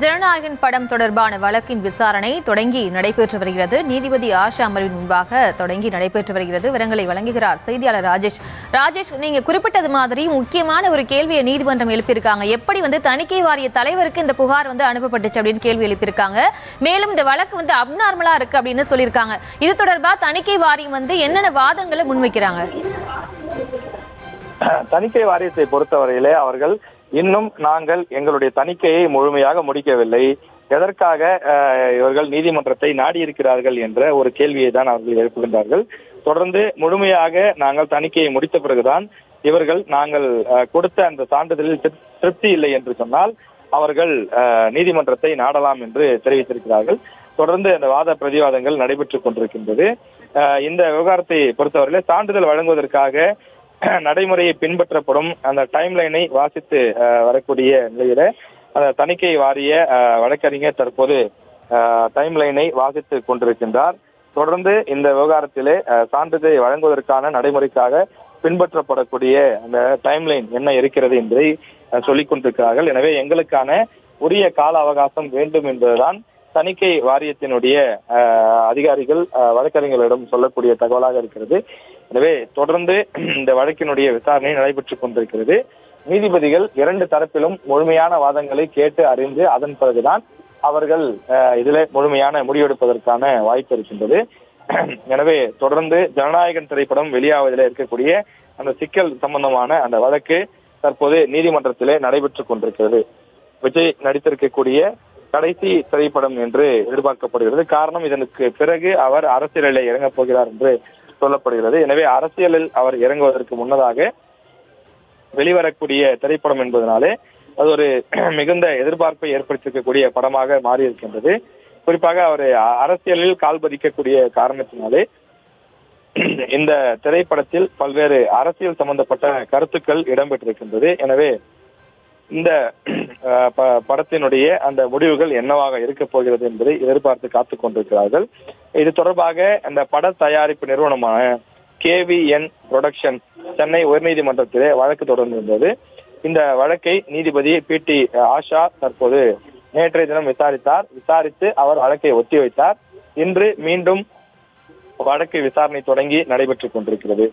ஜனநாயகன் படம் தொடர்பான வழக்கின் விசாரணை தொடங்கி நடைபெற்று வருகிறது. நீதிபதி ஆஷா அமர்வின் முன்பாக தொடங்கி நடைபெற்று வருகிறது. விவரங்களை வழங்குகிறார் செய்தியாளர் ராஜேஷ். ராஜேஷ், நீங்க குறிப்பிட்டது மாதிரி முக்கியமான ஒரு கேள்வியை நீதிமன்றம் எழுப்பியிருக்காங்க. எப்படி தணிக்கை வாரிய தலைவருக்கு இந்த புகார் அனுப்பப்பட்டுச்சு அப்படின்னு கேள்வி எழுப்பியிருக்காங்க. மேலும் இந்த வழக்கு அப்நார்மலா இருக்கு அப்படின்னு சொல்லியிருக்காங்க. இது தொடர்பா தணிக்கை வாரியம் என்னென்ன வாதங்களை முன்வைக்கிறாங்க? தணிக்கை வாரியத்தை பொறுத்தவரையிலே அவர்கள் இன்னும் நாங்கள் எங்களுடைய தணிக்கையை முழுமையாக முடிக்கவில்லை, எதற்காக இவர்கள் நீதிமன்றத்தை நாடியிருக்கிறார்கள் என்ற ஒரு கேள்வியை தான் அவர்கள் எழுப்புகின்றார்கள். தொடர்ந்து முழுமையாக நாங்கள் தணிக்கையை முடித்த பிறகுதான் இவர்கள் நாங்கள் கொடுத்த அந்த சான்றிதழில் திருப்தி இல்லை என்று சொன்னால் அவர்கள் நீதிமன்றத்தை நாடலாம் என்று தெரிவித்திருக்கிறார்கள். தொடர்ந்து அந்த வாத பிரதிவாதங்கள் நடைபெற்றுக் கொண்டிருக்கின்றது. இந்த விவகாரத்தை பொறுத்தவரையிலே சான்றிதழ் வழங்குவதற்காக நடைமுறையை பின்பற்றப்படும் அந்த டைம்லைனை வாசித்து வரக்கூடிய நிலையில அந்த தணிக்கை வாரிய வழக்கறிஞர் தற்போது டைம்லைனை வாசித்து கொண்டிருக்கின்றார். தொடர்ந்து இந்த விவகாரத்திலே சான்றிதழை வழங்குவதற்கான நடைமுறைக்காக பின்பற்றப்படக்கூடிய அந்த டைம்லைன் என்ன இருக்கிறது என்பதை சொல்லிக் கொண்டிருக்கிறார்கள். எனவே எங்களுக்கான உரிய கால அவகாசம் வேண்டும் என்பதுதான் தணிக்கை வாரியத்தினுடைய அதிகாரிகள் வழக்கறிஞர்களிடம் சொல்லக்கூடிய தகவலாக இருக்கிறது. எனவே தொடர்ந்து இந்த வழக்கினுடைய விசாரணை நடைபெற்றுக் கொண்டிருக்கிறது. நீதிபதிகள் இரண்டு தரப்பிலும் முழுமையான வாதங்களை கேட்டு அறிந்து அதன் பிறகுதான் அவர்கள் இதில் முழுமையான முடிவெடுப்பதற்கான வாய்ப்பு இருக்கின்றது. எனவே தொடர்ந்து ஜனநாயகன் திரைப்படம் வெளியாவதில் இருக்கக்கூடிய அந்த சிக்கல் சம்பந்தமான அந்த வழக்கு தற்போது நீதிமன்றத்திலே நடைபெற்றுக் கொண்டிருக்கிறது. விஜய் நடித்திருக்கக்கூடிய கடைசி திரைப்படம் என்று எதிர்பார்க்கப்படுகிறது. காரணம், இதற்கு பிறகு அவர் அரசியலில் இறங்கப் போகிறார் என்று சொல்லப்படுகிறது. எனவே அரசியலில் அவர் இறங்குவதற்கு முன்னதாக வெளிவரக்கூடிய திரைப்படம் என்பதனாலே அது ஒரு மிகுந்த எதிர்பார்ப்பை ஏற்படுத்தியிருக்கக்கூடிய படமாக மாறி இருக்கின்றது. குறிப்பாக அவர் அரசியலில் கால் பதிக்கக்கூடிய காரணத்தினாலே இந்த திரைப்படத்தில் பல்வேறு அரசியல் சம்பந்தப்பட்ட கருத்துக்கள் இடம்பெற்றிருக்கின்றது. எனவே இந்த படத்தினுடைய அந்த முடிவுகள் என்னவாக இருக்க போகிறது என்பதை எதிர்பார்த்து காத்துக் கொண்டிருக்கிறார்கள். இது தொடர்பாக அந்த பட தயாரிப்பு நிறுவனமான KVN புரொடக்ஷன் சென்னை உயர்நீதிமன்றத்திலே வழக்கு தொடர்ந்திருந்தது. இந்த வழக்கை நீதிபதி PT ஆஷா தற்போது நேற்றைய தினம் விசாரித்து அவர் வழக்கை ஒத்திவைத்தார். இன்று மீண்டும் வழக்கு விசாரணை தொடங்கி நடைபெற்றுக் கொண்டிருக்கிறது.